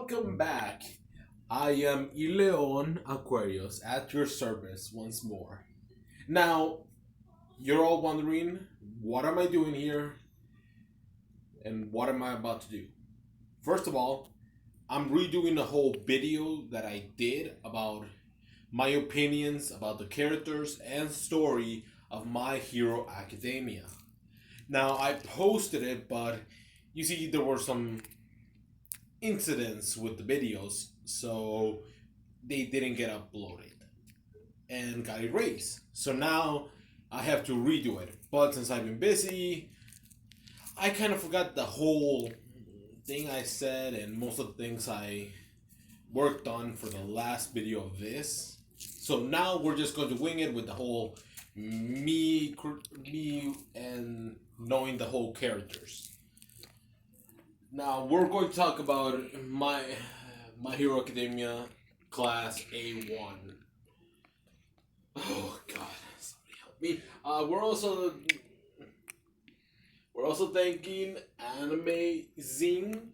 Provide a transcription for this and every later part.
welcome back. I am Ileon Aquarius at your service once more. Now, you're all wondering, what am I doing here and what am I about to do? First of all, I'm redoing the whole video that I did about my opinions about the characters and story of My Hero Academia. Now, I posted it, but you see, there were some incidents with the videos, so they didn't get uploaded and got erased. So now I have to redo it. But since I've been busy, I kind of forgot the whole thing I said and most of the things I worked on for the last video of this. So now we're just going to wing it with the whole me and knowing the whole characters. Now we're going to talk about My Hero Academia class A1. Oh God, somebody help me! We're also thanking Anime Zing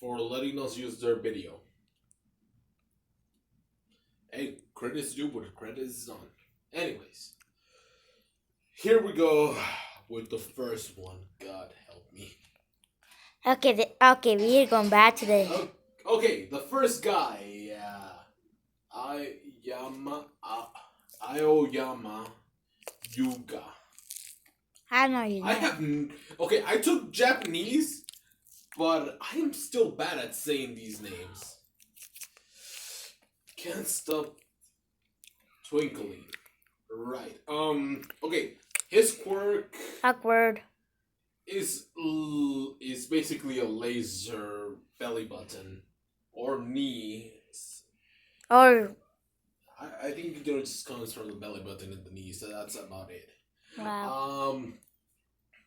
for letting us use their video. Hey, credits due where credits is on. Anyways, here we go with the first one. God help me. Okay, we're going back to the. Okay, the first guy, Ayama, Aoyama Yuga. I know you know. Okay, I took Japanese, but I am still bad at saying these names. Can't stop twinkling. Right. Okay, his quirk Awkward. is basically a laser belly button or knee. Or. I think it just comes from the belly button and the knee, so that's about it. Wow.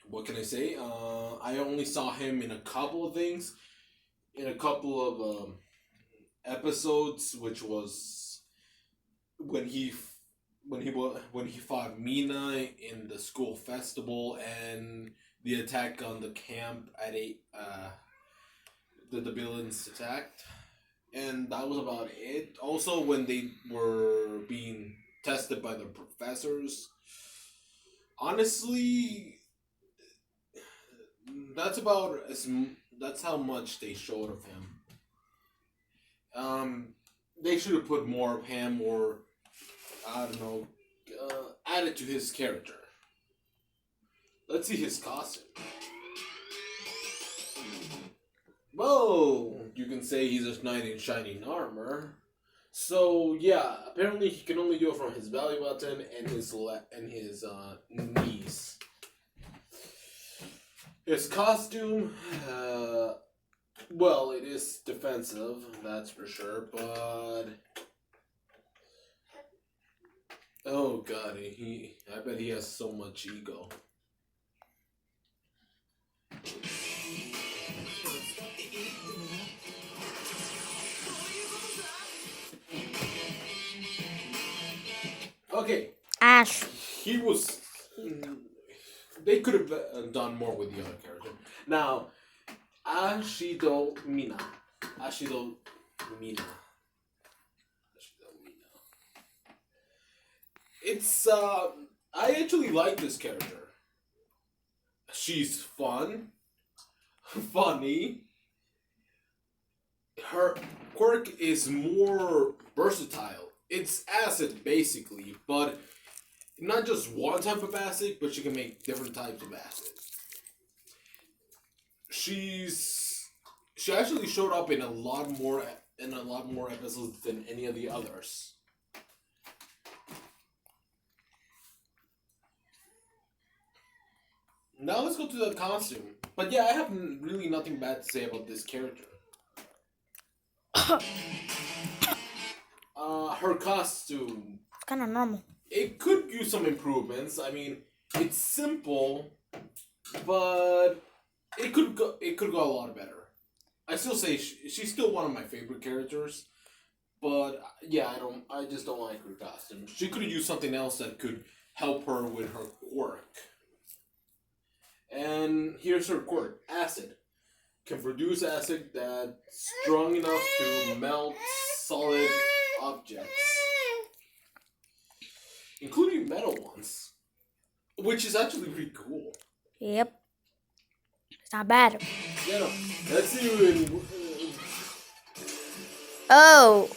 What can I say? I only saw him in a couple of things, in a couple of episodes, which was when he fought Mina in the school festival and the attack on the camp at the villains attacked, and that was about it. Also, when they were being tested by the professors, honestly, that's how much they showed of him. They should have put more of him, or I don't know, added to his character. Let's see his costume. Whoa! You can say he's a knight in shining armor. So yeah, apparently he can only do it from his belly button and his knees. His costume, well, it is defensive, that's for sure. But oh God, I bet he has so much ego. Okay. Ash. He was. They could have done more with the other character. Now, Ashido Mina. Ashido Mina. It's, I actually like this character. She's fun. Funny. Her quirk is more versatile. It's acid, basically, but not just one type of acid, but she can make different types of acid. She actually showed up in a lot more episodes than any of the others. Now let's go to the costume. But yeah, I have really nothing bad to say about this character. Her costume. It's kind of normal. It could use some improvements. I mean, it's simple, but it could go a lot better. I still say she's still one of my favorite characters, but yeah, I just don't like her costume. She could have used something else that could help her with her quirk. And here's her quirk, acid. can produce acid that's strong enough to melt solid objects, including metal ones, which is actually pretty cool. Yep. It's not bad. Yeah, no, let's see you in. Oh.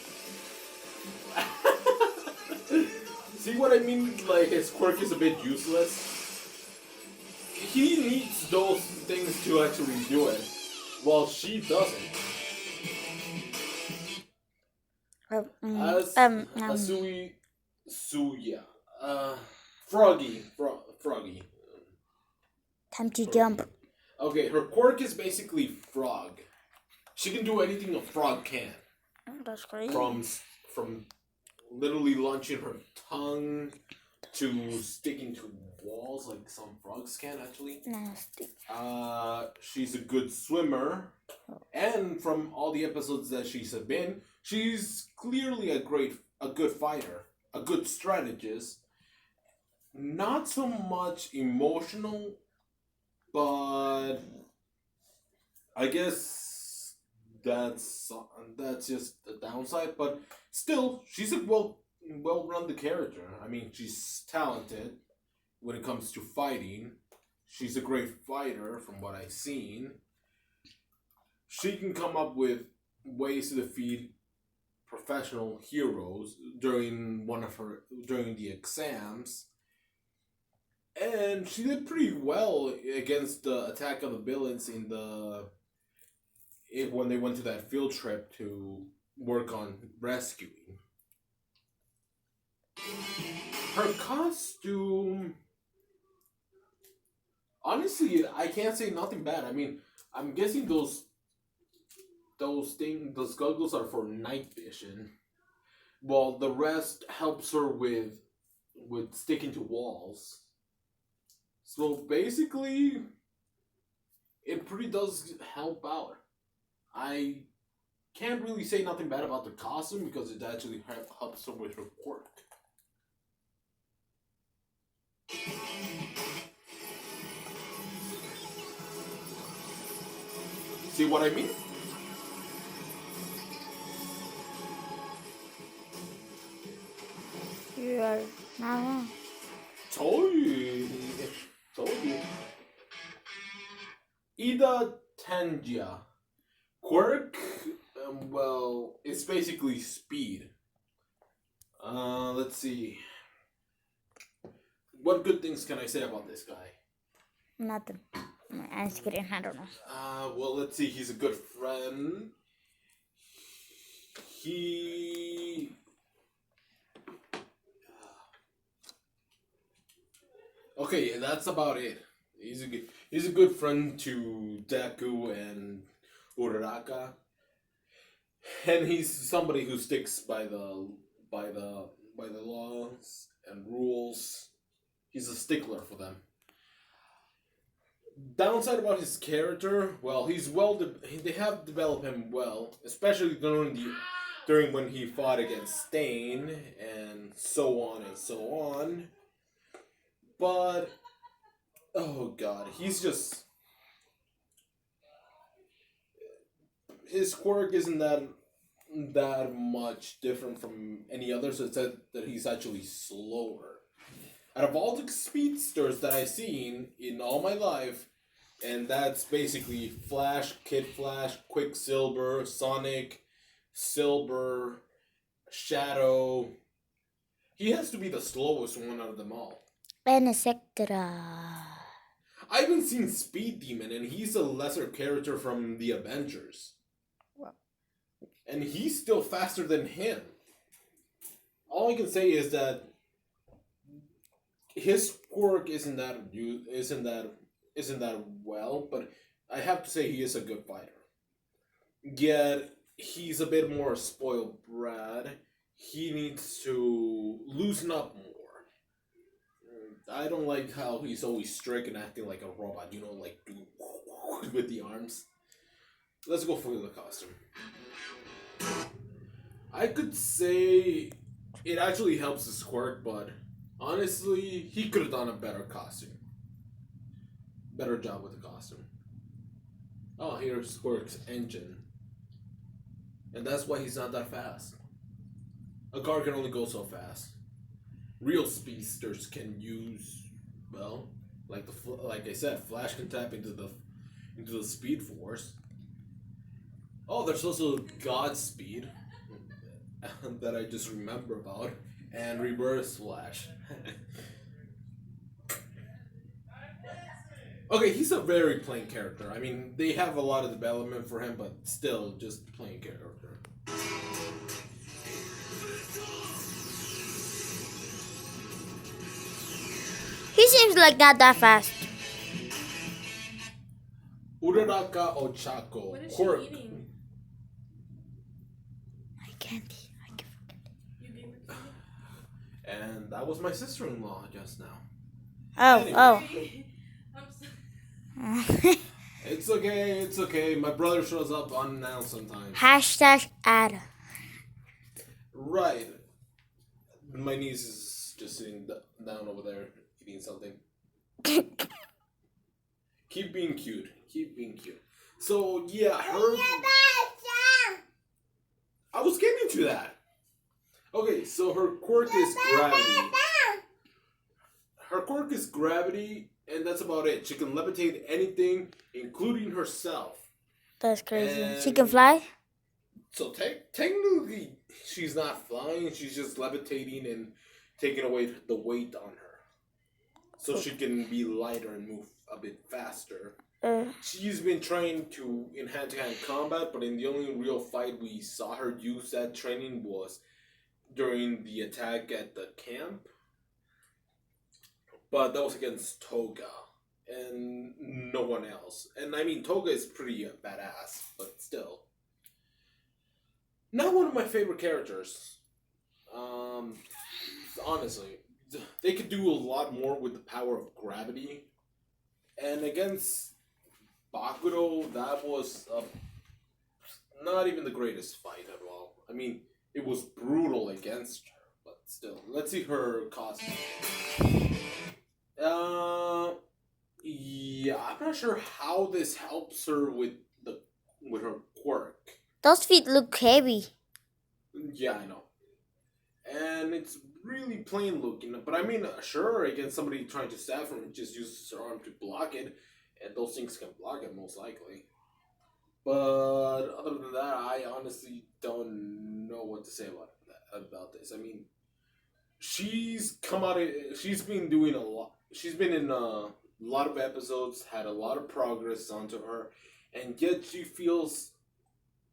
See what I mean? Like, his quirk is a bit useless. He needs those things to actually do it, while she doesn't. Suya. Froggy. Time to jump. Okay, her quirk is basically frog. She can do anything a frog can. Oh, that's great. From literally launching her tongue to sticking to walls like some frogs can actually. Nasty. She's a good swimmer, and from all the episodes that she's been, she's clearly a good fighter, a good strategist. Not so much emotional, but I guess that's just the downside. But still, she's a well-rounded character. I mean, she's talented when it comes to fighting. She's a great fighter from what I've seen. She can come up with ways to defeat professional heroes during the exams. And she did pretty well against the attack of the villains when they went to that field trip to work on rescuing. Her costume, honestly, I can't say nothing bad. I mean, I'm guessing those goggles are for night vision, while the rest helps her with sticking to walls. So basically, it pretty does help out. I can't really say nothing bad about the costume because it actually helps her with her quirk. See what I mean? You are not wrong. Told you. Ida Tangia. Quirk, well, it's basically speed. Let's see. What good things can I say about this guy? Nothing. I'm just kidding. I don't know. Well, let's see. He's a good friend. He. Okay, that's about it. He's a good friend to Deku and Uraraka, and he's somebody who sticks by the laws and rules. He's a stickler for them. Downside about his character, well, they have developed him well, especially during when he fought against Stain and so on and so on. But oh god, he's just his quirk isn't that much different from any other, so it's that he's actually slower. Out of all the speedsters that I've seen in all my life, and that's basically Flash, Kid Flash, Quicksilver, Sonic, Silver, Shadow, he has to be the slowest one out of them all. Etc. I haven't seen Speed Demon, and he's a lesser character from the Avengers. Wow. And he's still faster than him. All I can say is that his quirk isn't that well, but I have to say he is a good fighter. Yet he's a bit more spoiled brat. He needs to loosen up more. I don't like how he's always strict and acting like a robot, like with the arms. Let's go for the costume. I could say it actually helps his quirk, but honestly, he could have done a better costume. Better job with the costume. Oh, here's Quirk's engine. And that's why he's not that fast. A car can only go so fast. Real speedsters can use, well, like I said, Flash can tap into the Speed Force. Oh, there's also Godspeed that I just remember about, and Reverse Flash. Okay, he's a very plain character. I mean, they have a lot of development for him, but still, just plain character. He seems like not that fast. Uraraka Ochako. What is Quirk. she eating? I can't. You gave her candy? And that was my sister-in-law just now. Oh, Anyway. I'm so... oh. It's okay, it's okay. My brother shows up unannounced sometimes. Hashtag Ada. Right. My niece is just sitting down over there eating something. Keep being cute. Keep being cute. So, yeah, I was getting to that. Okay, so her quirk is gravity. Her quirk is gravity, and that's about it. She can levitate anything, including herself. That's crazy. And She can fly? So technically, she's not flying. She's just levitating and taking away the weight on her, so she can be lighter and move a bit faster. She's been trained in hand-to-hand combat, but in the only real fight we saw her use that training was during the attack at the camp. But that was against Toga and no one else. And I mean, Toga is pretty badass, but still. Not one of my favorite characters. Honestly, they could do a lot more with the power of gravity. And against Bakuro, that was not even the greatest fight at all. I mean, it was brutal against her, but still. Let's see her costume. Yeah, I'm not sure how this helps her with her quirk. Those feet look heavy. Yeah, I know. And it's really plain looking, but I mean, sure, against somebody trying to stab her, just uses her arm to block it, and those things can block it most likely. But other than that, I honestly don't know what to say about this. I mean, she's been doing a lot. She's been in a lot of episodes, had a lot of progress onto her, and yet she feels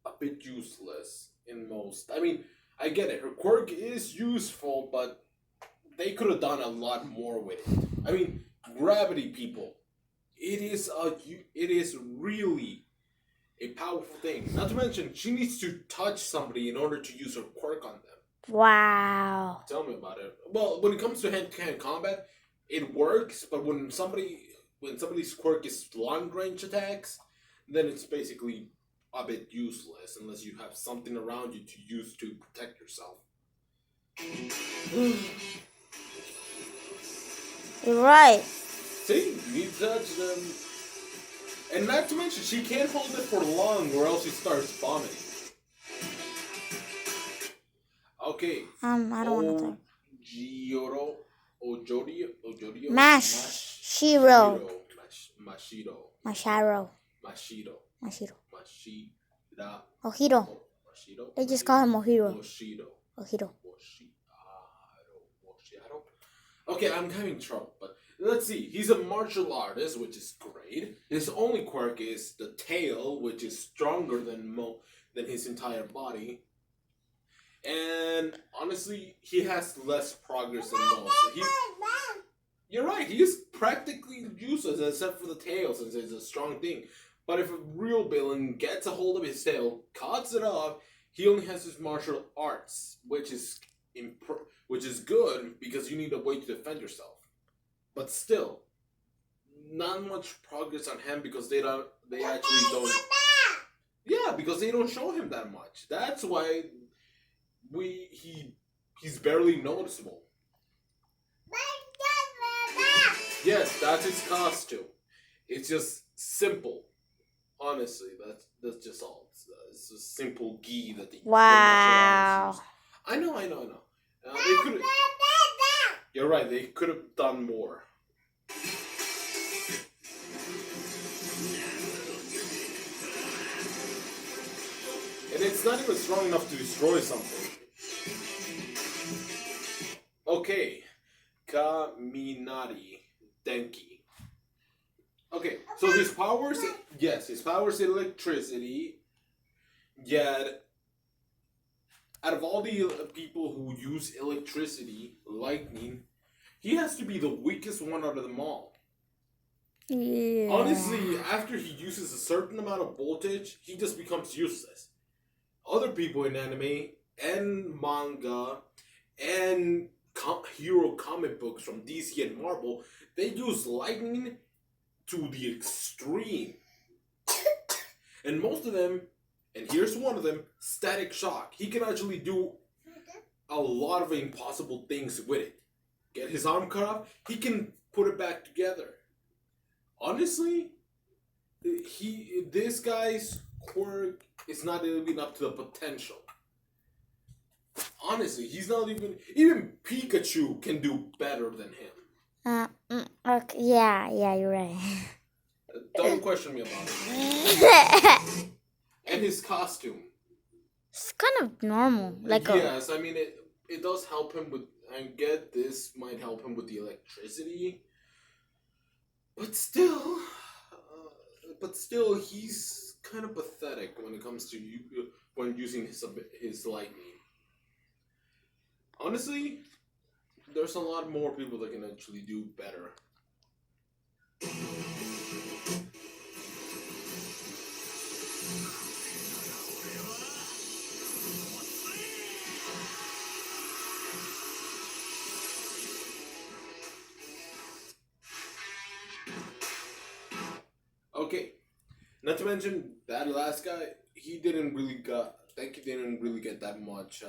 a bit useless in most. I mean, I get it. Her quirk is useful, but they could have done a lot more with it. I mean, gravity, people. It is really a powerful thing. Not to mention, she needs to touch somebody in order to use her quirk on them. Wow. Tell me about it. Well, when it comes to hand-to-hand combat, it works, but when somebody's quirk is long-range attacks, then it's basically a bit useless unless you have something around you to use to protect yourself. You're right. See, you touch them. And not to mention, she can't hold it for long or else she starts vomiting. Okay. I don't want to talk. Ojodio? Mashiro. Mashiro. Mashiro. Mashiro. Mashiro. Mashira. Ohiro. Mashiro. They just call him Ohiro. Moshiro. Ohiro. Moshiro. Okay, I'm having trouble, but let's see. He's a martial artist, which is great. His only quirk is the tail, which is stronger than his entire body. And honestly, he has less progress than most. You're right, he is practically useless except for the tail, since it's a strong thing. But if a real villain gets a hold of his tail, cuts it off, he only has his martial arts, which is good because you need a way to defend yourself. But still, not much progress on him because they actually don't. Yeah, because they don't show him that much. That's why he's barely noticeable. Yes, that's his costume. It's just simple. Honestly, that's just all. It's a simple gi that the Wow. use. I know. They could. You're right. They could have done more. And it's not even strong enough to destroy something. Okay, Kaminari Denki. Okay, so his powers, yes, his powers electricity. Yet, out of all the people who use electricity, lightning, he has to be the weakest one out of them all. Yeah. Honestly, after he uses a certain amount of voltage, he just becomes useless. Other people in anime and manga and hero comic books from DC and Marvel, they use lightning to the extreme. And most of them, and here's one of them, Static Shock. He can actually do a lot of impossible things with it. Get his arm cut off, he can put it back together. Honestly, this guy's quirk is not even up to the potential. Honestly, he's not even Pikachu can do better than him. Okay. Yeah, you're right. Don't question me about it. And his costume. It's kind of normal. Yes, I mean it does help him with. I get this might help him with the electricity, but still, he's kind of pathetic when it comes to when using his lightning. Honestly, there's a lot more people that can actually do better. Okay, not to mention that last guy, he didn't really get that much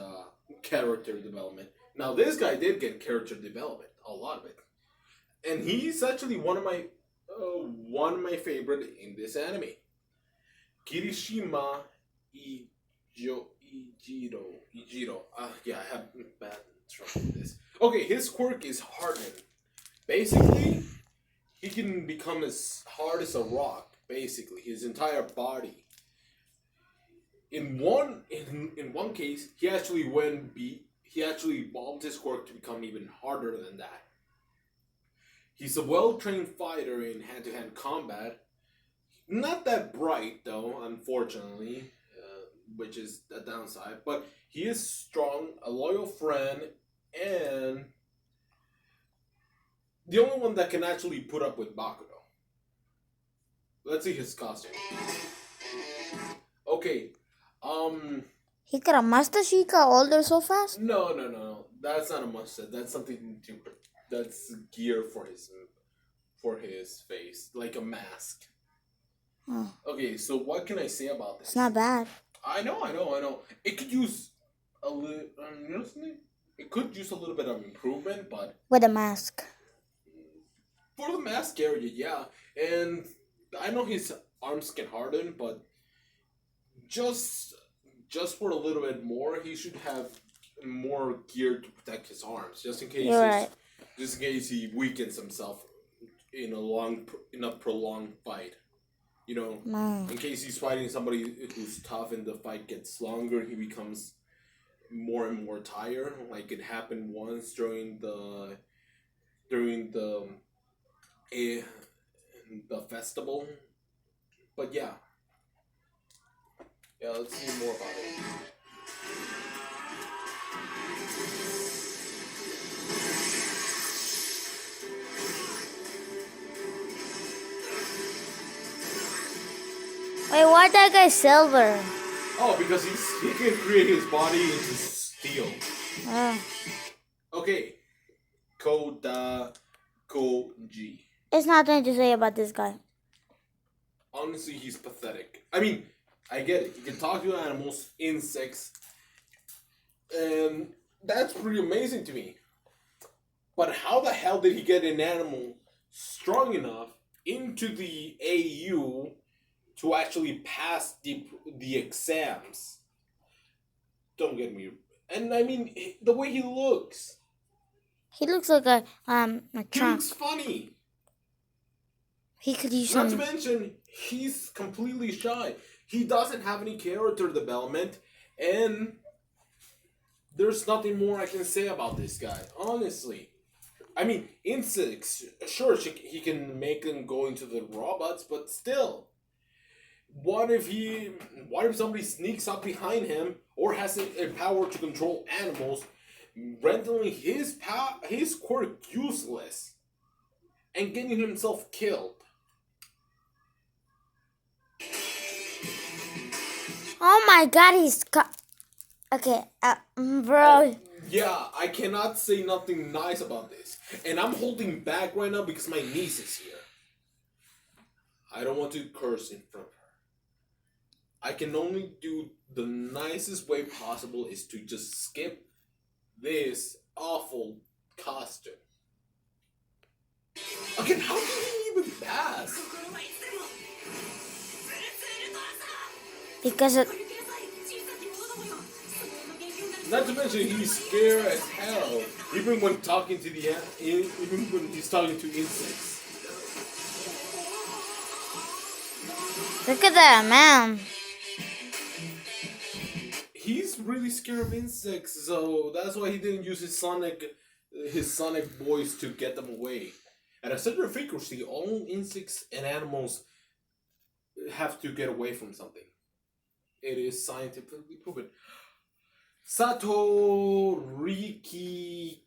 character development. Now this guy did get character development, a lot of it, and he's actually one of my favorite in this anime. Kirishima Ijiro. Yeah, I have bad trouble with this. Okay, his quirk is hardened. Basically, he can become as hard as a rock. Basically, his entire body. In one case, he actually evolved his quirk to become even harder than that. He's a well-trained fighter in hand-to-hand combat. Not that bright, though, unfortunately, which is a downside. But he is strong, a loyal friend, and the only one that can actually put up with Bakugo. Let's see his costume. Okay, He got a mustache. He got older so fast. No. That's not a mustache. That's something that's gear for his face, like a mask. Oh, Okay, so what can I say about this? it's not bad. I know. It could use a little. You know something? It could use a little bit of improvement, but With a mask. for the mask area, yeah. And I know his arms can harden, but just for a little bit more, he should have more gear to protect his arms, just in case. You're right. Just in case he weakens himself in a prolonged fight. You know, in case he's fighting somebody who's tough and the fight gets longer, he becomes more and more tired. Like it happened once during the festival. But yeah, let's see more about it. Wait, why that guy silver? Oh, because he can create his body into steel. Okay, Koji. It's nothing to say about this guy. Honestly, he's pathetic. I mean, I get it. He can talk to animals, insects, and that's pretty amazing to me. But how the hell did he get an animal strong enough into the AU to actually pass the exams. Don't get me. And I mean, the way he looks. He looks like a He trunk. looks funny. He could use Not to some. mention, he's completely shy. He doesn't have any character development, and there's nothing more I can say about this guy, honestly. I mean, insects, sure, he can make them go into the robots, but still. What if somebody sneaks up behind him or has a power to control animals, rendering his quirk useless and getting himself killed? Oh my God, okay, bro. Yeah, I cannot say nothing nice about this. And I'm holding back right now because my niece is here. I don't want to curse in front of her. I can only do the nicest way possible is to just skip this awful costume. Again, how did he even pass? Because of, Not to mention he's scared as hell, even when talking to even when he's talking to insects. look at that man. He's really scared of insects, so that's why he didn't use his sonic voice to get them away. At a certain frequency, all insects and animals have to get away from something. It is scientifically proven. Sato Rikido.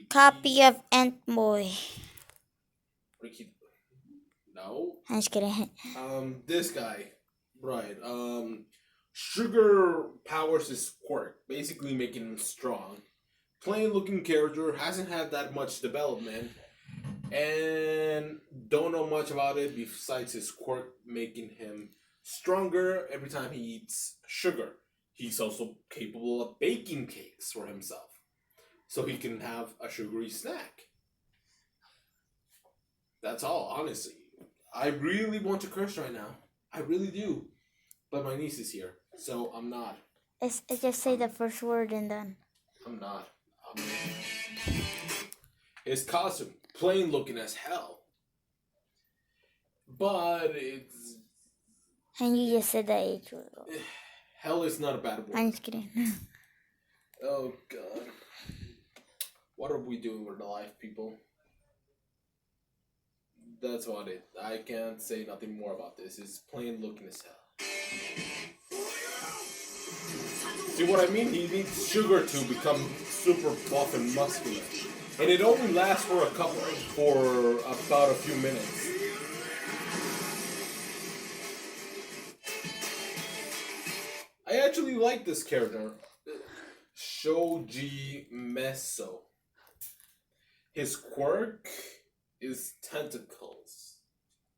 Copy of Ant Boy. Rikido. No. I'm just kidding. This guy. Right. Sugar powers his quirk, basically making him strong. Plain looking character, hasn't had that much development, and don't know much about it besides his quirk making him stronger every time he eats sugar. He's also capable of baking cakes for himself, so he can have a sugary snack. That's all, honestly. I really want to curse right now. I really do. But my niece is here, so I'm not. It's just say the first word and then. I'm not. His costume, plain looking as hell. But it's. And you just said that age word. Hell is not a bad word. I'm just kidding. Oh, God. What are we doing with our life, people? That's about it. I can't say nothing more about this. It's plain looking as hell. See what I mean? He needs sugar to become super buff and muscular. And it only lasts for about a few minutes. I actually like this character. Shoji Meso. His quirk is tentacles.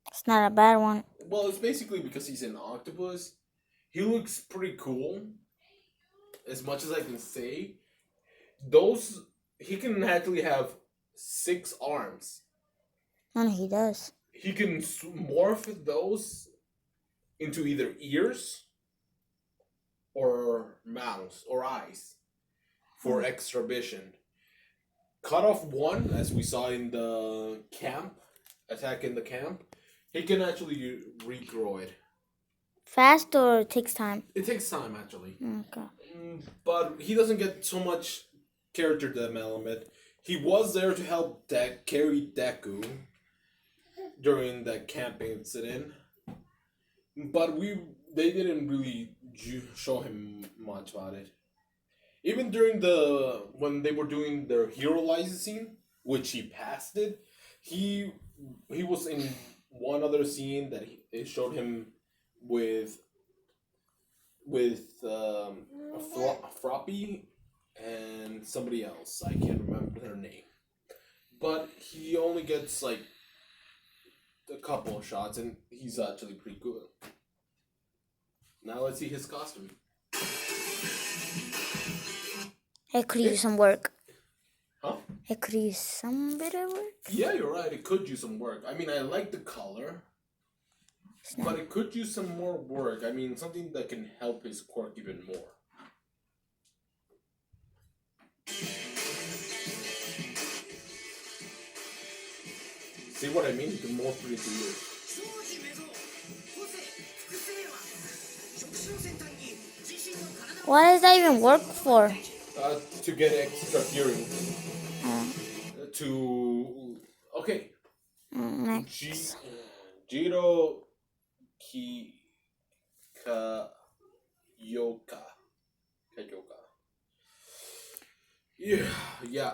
It's not a bad one. Well, it's basically because he's an octopus. He looks pretty cool. As much as I can say. He can actually have 6 arms. No, he does. He can morph those into either ears or mouths or eyes for extra vision. Cut off one, as we saw in the camp, attack in the camp, he can actually regrow it. Fast or it takes time? It takes time, actually. Okay. But he doesn't get so much character development. He was there to help carry Deku during the camp incident. But they didn't really show him much about it. Even during when they were doing their hero licensing, which he passed it, he was in one other scene that it showed him with Froppy and somebody else. I can't remember their name. But he only gets like a couple of shots, and he's actually pretty good. Now let's see his costume. It could use some work. Huh? It could use some better work. Yeah, you're right. It could use some work. I mean, I like the color. But it could use some more work. I mean, something that can help his quirk even more. See what I mean? The more pretty to use. What does that even work for? To get extra hearing. Okay. Next. Jiro Kayoka. Yeah,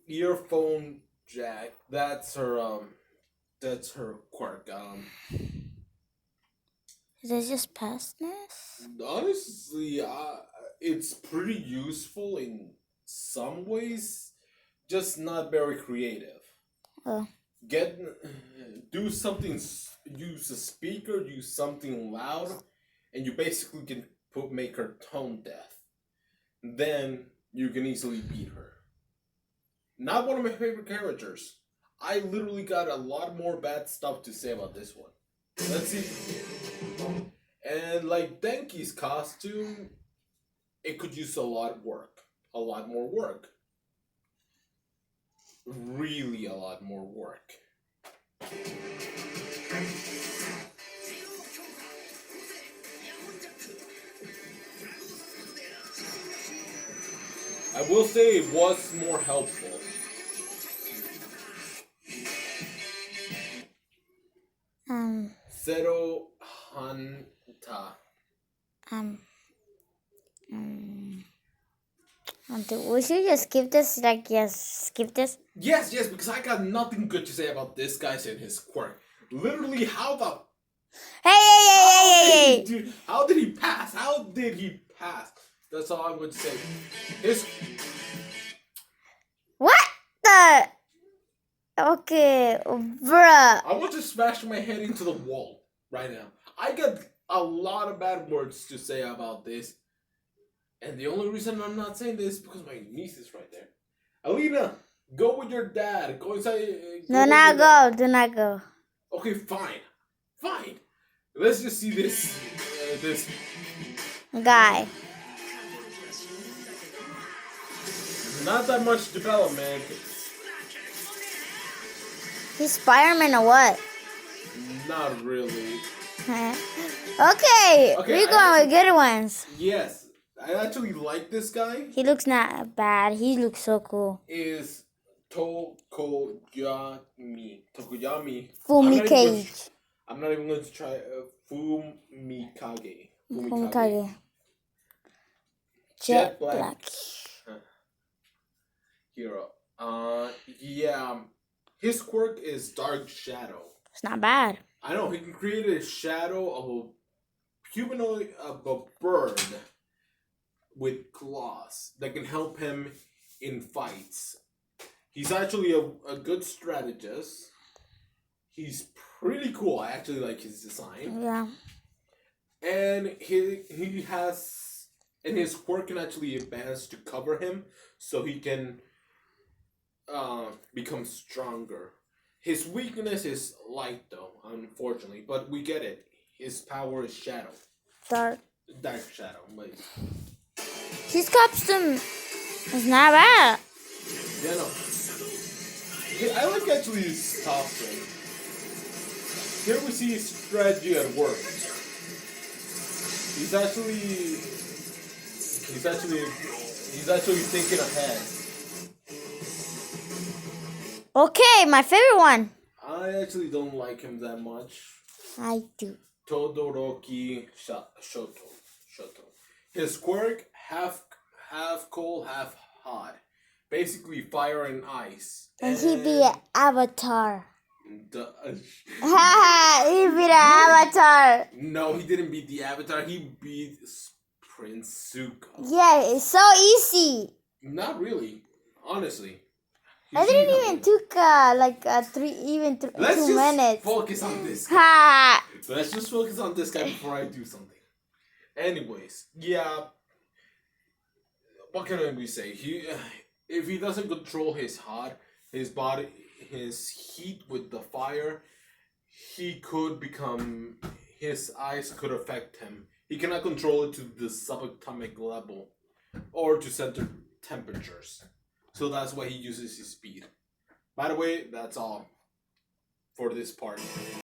earphone jack. That's her quirk. Is this just pastness? Honestly, it's pretty useful in some ways, just not very creative. Oh. Do something, use a speaker, use something loud, and you basically can make her tone deaf. Then you can easily beat her. Not one of my favorite characters. I literally got a lot more bad stuff to say about this one. Let's see. And like Denki's costume, it could use a lot more work. Really a lot more work. I will say it was more helpful. Zero Hanta. We should just skip this. Skip this. Yes, because I got nothing good to say about this guy and his quirk. Literally, how the... Hey! Dude, how did he pass? That's all I'm going to say. What the? Okay, bruh. I want to smash my head into the wall right now. I got a lot of bad words to say about this. And the only reason I'm not saying this is because my niece is right there. Alina, go with your dad. Go inside. Do not go. Okay, fine. Let's just see this guy. Not that much development. He's Spider-Man or what? Not really. Okay, we're going with good ones. Yes, I actually like this guy. He looks not bad. He looks so cool. Is Tokoyami. Fumikage. I'm not even going to try Fumikage. Jet Black. Hero. Yeah. His quirk is Dark Shadow. It's not bad. I know, he can create a shadow of a humanoid, of a bird with claws that can help him in fights. He's actually a good strategist. He's pretty cool. I actually like his design. Yeah. And he has, and his quirk can actually advance to cover him, so he can become stronger. His weakness is light, though, unfortunately, but we get it. His power is shadow. Dark shadow. Like. His costume is not bad. Yeah, no. I like actually his costume. Here we see his strategy at work. He's actually thinking ahead. Okay, my favorite one. I actually don't like him that much. I do. Todoroki Shoto. His quirk, half cold, half hot. Basically fire and ice. And he be an avatar. He beat an avatar. No, he didn't beat the avatar. He beat Prince Zuko. Yeah, it's so easy. Not really, honestly. I didn't even took 2 minutes. Focus on this guy. Let's just focus on this guy before I do something. Anyways, yeah. What can we say? If he doesn't control his heat with the fire, he could become, his eyes could affect him. He cannot control it to the subatomic level or to center temperatures. So that's why he uses his speed. By the way, that's all for this part.